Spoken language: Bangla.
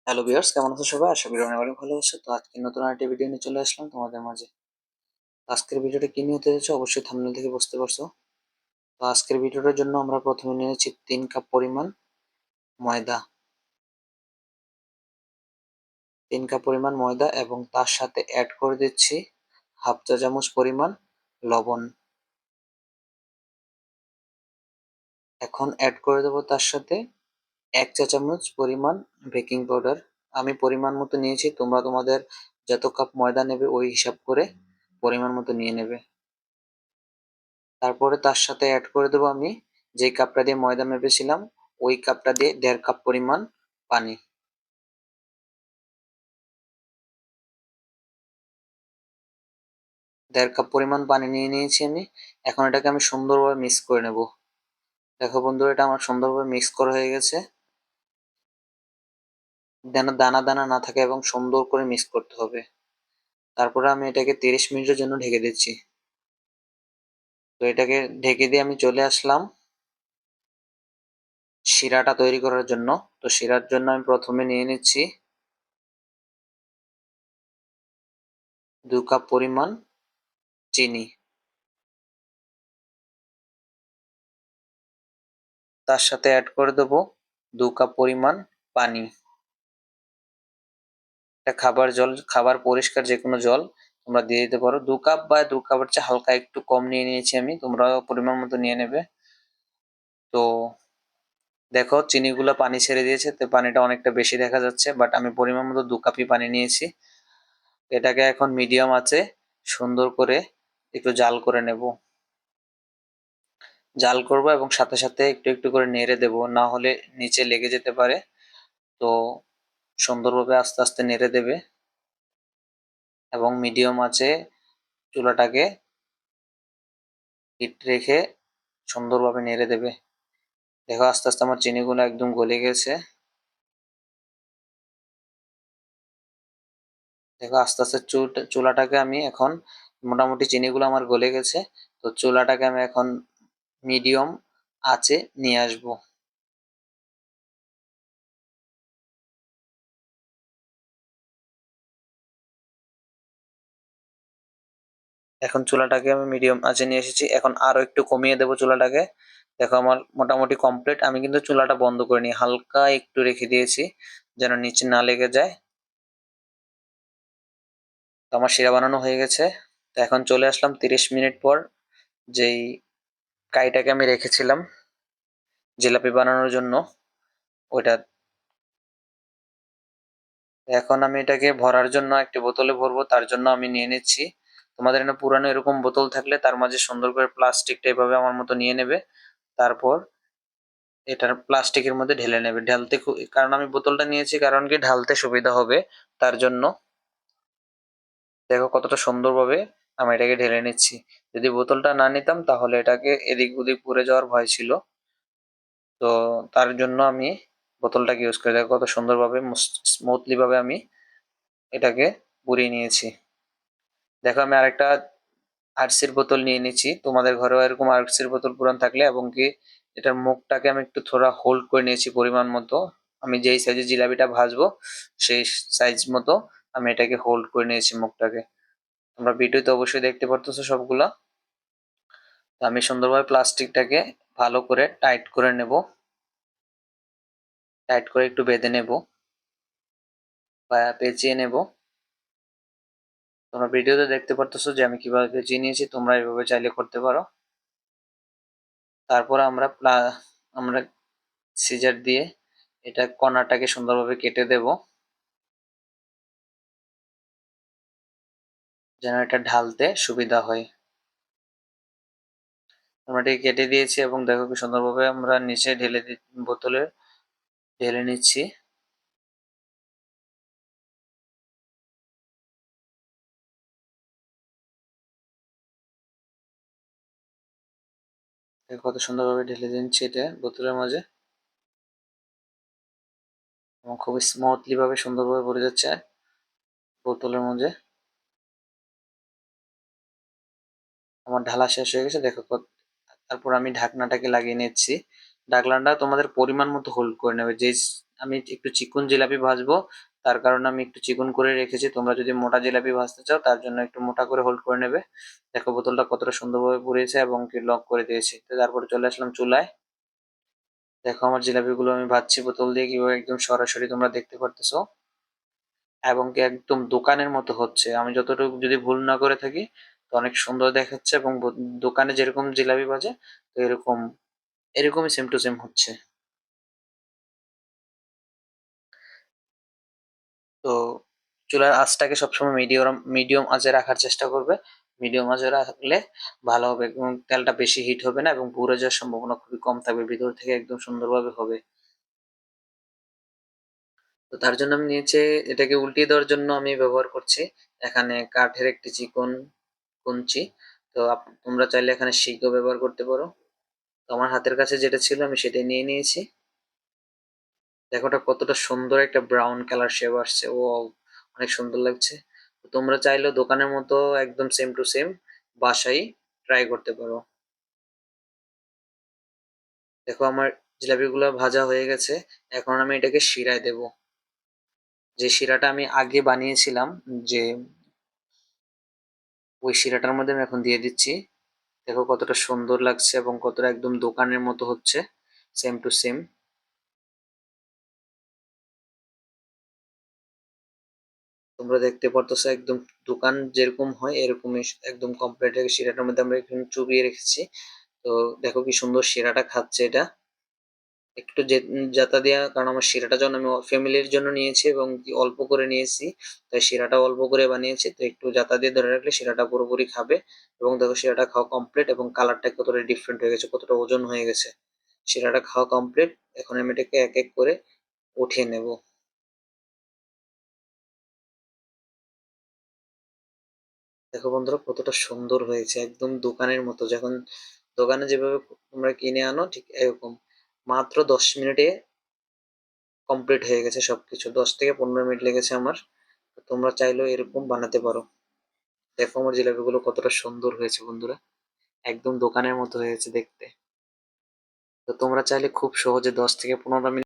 হ্যালো ভিউয়ার্স, কেমন আছো সবাই? আশা করি অনেক ভালো আছো। তো আজকে নতুন আরেকটি ভিডিও নিয়ে চলে আসলাম তোমাদের মাঝে। আজকের ভিডিওটা কি নিয়ে হতে যাচ্ছে অবশ্যই থাম্বনেল থেকে বুঝতে পারছো। তো আজকের ভিডিওটার জন্য আমরা প্রথমে নিয়েছি 3 কাপ পরিমাণ ময়দা। 3 কাপ পরিমাণ ময়দা এবং তার সাথে অ্যাড করে দিচ্ছি হাফ চা চামচ পরিমাণ লবণ। এখন অ্যাড করে দেবো তার সাথে 1 চা চামচ পরিমাণ বেকিং পাউডার। আমি পরিমাণ মতো নিয়েছি, তোমরা তোমাদের যত কাপ ময়দা নেবে ওই হিসাব করে পরিমাণ মতো নিয়ে নেবে। তারপরে তার সাথে অ্যাড করে দেবো আমি যেই কাপটা দিয়ে ময়দা মেপেছিলাম ওই কাপটা দিয়ে 1.5 কাপ পরিমাণ পানি। 1.5 কাপ পরিমাণ পানি নিয়ে নিয়েছি আমি। এখন এটাকে আমি সুন্দরভাবে মিক্স করে নেব। দেখো বন্ধুরা, এটা আমার সুন্দরভাবে মিক্স করা হয়ে গেছে। যেন দানা দানা না থাকে এবং সুন্দর করে মিক্স করতে হবে। তারপরে আমি এটাকে 30 মিনিটের জন্য ঢেকে দিচ্ছি। তো এটাকে ঢেকে দিয়ে আমি চলে আসলাম শিরাটা তৈরি করার জন্য। তো শিরার জন্য আমি প্রথমে নিয়ে নিচ্ছি 2 কাপ পরিমাণ চিনি। তার সাথে অ্যাড করে দেবো 2 কাপ পরিমাণ পানি। এটা খাবার জল, খাবার পরিষ্কার যে কোনো জল তোমরা দিয়ে দিতে পারো। 2 কাপ বা 2 কাপের চেয়ে হালকা একটু কম নিয়ে নিয়েছি আমি, তোমরা পরিমাণ মতো নিয়ে নেবে। তো দেখো চিনিগুলো পানি ছেড়ে দিয়েছে, তো পানিটা অনেকটা বেশি দেখা যাচ্ছে, বাট আমি পরিমাণ মতো 2 কাপই পানি নিয়েছি। এটাকে এখন মিডিয়াম আঁচে সুন্দর করে একটু জাল করে নেব। জাল করব এবং সাথে সাথে একটু একটু করে নেড়ে দেব, না হলে নিচে লেগে যেতে পারে। তো সুন্দরভাবে আস্তে আস্তে নেড়ে দেবে এবং মিডিয়াম আঁচে চুলাটাকে হিট রেখে সুন্দরভাবে নেড়ে দেবে। দেখো আস্তে আস্তে আমার চিনিগুলো একদম গলে গেছে। দেখো আস্তে আস্তে চুলাটাকে আমি এখন মোটামুটি চিনিগুলো আমার গলে গেছে। তো চুলাটাকে আমি এখন মিডিয়াম আঁচে নিয়ে আসবো। এখন চুলাটাকে আমি মিডিয়াম আঁচে নিয়ে এসেছি, এখন আরো একটু কমিয়ে দেবো চুলাটাকে। দেখো আমার মোটামুটি কমপ্লিট। আমি কিন্তু চুলাটা বন্ধ করিনি, হালকা একটু রেখে দিয়েছি যেন নিচে না লেগে যায়। তো আমার শিরা বানানো হয়ে গেছে। তো এখন চলে আসলাম 30 মিনিট পর যেই কাইটাকে আমি রেখেছিলাম জিলাপি বানানোর জন্য ওইটা। এখন আমি এটাকে ভরার জন্য একটি বোতলে ভরবো, তার জন্য আমি নিয়ে নিচ্ছি। তোমাদের এখানে পুরানো এরকম বোতল থাকলে তার মাঝে সুন্দর করে প্লাস্টিকটা এভাবে আমার মতো নিয়ে নেবে। তারপর এটার প্লাস্টিকের মধ্যে ঢেলে নেবে। ঢালতে কারণ আমি বোতলটা নিয়েছি কারণ কি ঢালতে সুবিধা হবে তার জন্য। দেখো কতটা সুন্দরভাবে আমি এটাকে ঢেলে নিচ্ছি। যদি বোতলটা না নিতাম তাহলে এটাকে এদিক ওদিক পড়ে যাওয়ার ভয় ছিল। তো তার জন্য আমি বোতলটাকে ইউজ করি। দেখো কত সুন্দরভাবে স্মুথলি ভাবে আমি এটাকে পুড়িয়ে নিয়েছি। দেখো আমি আরেকটা আরসির বোতল নিয়ে নিচ্ছি। তোমাদের ঘরেও এরকম আরসির বোতল পুরান থাকলে, এবং কি এটার মুখটাকে আমি একটু থোড়া হোল্ড করে নিয়েছি পরিমাণ মতো। আমি যেই সাইজে জিলাপিটা ভাজবো সেই সাইজ মতো আমি এটাকে হোল্ড করে নিয়েছি মুখটাকে। তোমরা ভিডিওতে অবশ্যই দেখতে পারতেছো সবগুলা। তো আমি সুন্দরভাবে প্লাস্টিকটাকে ভালো করে টাইট করে নেব, টাইট করে একটু বেঁধে নেব বা পেঁচিয়ে নেব। তোমরা ভিডিওতে দেখতে পারতেছো যে আমি কিভাবে পেঁচিয়ে নিয়েছি, তোমরা এভাবে চাইলে করতে পারো। তারপর আমরা সিজার দিয়ে এটা কর্নারটাকে সুন্দরভাবে কেটে দেব যেন এটা ঢালতে সুবিধা হয়। আমরা এটাকে কেটে দিয়েছি এবং দেখো কি সুন্দরভাবে আমরা নিচে বোতলে ঢেলে নিচ্ছি। দেখো কত সুন্দরভাবে ঢেলে দিচ্ছি এটা বোতলের মাঝে, এবং খুবই স্মুথলি ভাবে সুন্দরভাবে ভরে যাচ্ছে বোতলের মধ্যে। আমার ঢালা শেষ হয়ে গেছে দেখো তারপর আমি ঢাকনাটাকে লাগিয়ে নিচ্ছি। ঢাকনাটা তোমাদের পরিমাণ মতো হোল্ড করে নেবে। যে আমি একটু চিকন জিলাপি ভাজবো, তার কারণে আমি একটু চিকন করে রেখেছি। তোমরা যদি মোটা জিলাপি ভাজতে চাও তার জন্য একটু মোটা করে হোল্ড করে নেবে। দেখো বোতলটা কতটা সুন্দরভাবে পুড়িয়েছে এবং কি লক করে দিয়েছি। তো তারপরে চলে আসলাম চুলায়। দেখো আমার জিলাপিগুলো আমি ভাজছি বোতল দিয়ে কিভাবে একদম সরাসরি তোমরা দেখতে পারতেছো, এবং কি একদম দোকানের মতো হচ্ছে। আমি যতটুকু যদি ভুল না করে থাকি তো অনেক সুন্দর দেখাচ্ছে, এবং দোকানে যেরকম জিলাপি ভাজে তো এরকমই সেম টু সেম হচ্ছে। তো চুলার আঁচটাকে সবসময় মিডিয়াম মিডিয়াম আঁচে রাখার চেষ্টা করবে। মিডিয়াম আঁচে রাখলে ভালো হবে এবং তেলটা বেশি হিট হবে না এবং পুড়ে যাওয়ার সম্ভাবনা খুবই কম থাকবে, ভিতর থেকে একদম সুন্দরভাবে হবে। তো তার জন্য আমি নিচে এটাকে উল্টিয়ে দেওয়ার জন্য আমি ব্যবহার করছি এখানে কাঠের একটি চিকন কঞ্চি। তো তোমরা চাইলে এখানে শিকও ব্যবহার করতে পারো। তো আমার হাতের কাছে যেটা ছিল আমি সেটাই নিয়ে নিয়েছি। দেখো ওটা কতটা সুন্দর একটা ব্রাউন কালার শেপ আসছে, ও অনেক সুন্দর লাগছে। তো তোমরা চাইলেও দোকানের মতো একদম সেম টু সেম বাসায় ট্রাই করতে পারো। দেখো আমার জিলাপিগুলো ভাজা হয়ে গেছে। এখন আমি এটাকে শিরায় দেব। যে শিরাটা আমি আগে বানিয়েছিলাম, যে ওই শিরাটার মধ্যে আমি এখন দিয়ে দিচ্ছি। দেখো কতটা সুন্দর লাগছে এবং কতটা একদম দোকানের মতো হচ্ছে, সেম টু সেম। তোমরা দেখতে পারতেছো একদম দোকান যেরকম হয় এরকমই একদম কমপ্লিট শিরাটার মধ্যে আমরা এখানে চুবিয়ে রেখেছি। তো দেখো কি সুন্দর শিরাটা খাচ্ছে এটা। একটু জাতা দেওয়া, কারণ আমার শিরাটা যখন আমি ফ্যামিলির জন্য নিয়েছি এবং কি অল্প করে নিয়েছি, তাই শিরাটা অল্প করে বানিয়েছি। তো একটু জাতা দিয়ে ধরে রাখলে শিরাটা পুরোপুরি খাবে। এবং দেখো শিরাটা খাওয়া কমপ্লিট এবং কালারটা কতটা ডিফারেন্ট হয়ে গেছে, কতটা ওজন হয়ে গেছে। শিরাটা খাওয়া কমপ্লিট। এখন আমি এটাকে এক এক করে উঠিয়ে নেব। দেখো বন্ধুরা কতটা সুন্দর হয়েছে, একদম দোকানের মতো। যখন দোকানে যেভাবে তোমরা কিনে আনো ঠিক এরকম। মাত্র 10 মিনিটে কমপ্লিট হয়ে গেছে সবকিছু, 10 থেকে 15 মিনিট লেগেছে আমার। তো তোমরা চাইলেও এরকম বানাতে পারো। দেখো আমার জিলাপিগুলো কতটা সুন্দর হয়েছে বন্ধুরা, একদম দোকানের মতো হয়েছে দেখতে। তো তোমরা চাইলে খুব সহজে 10 থেকে 15 মিনিট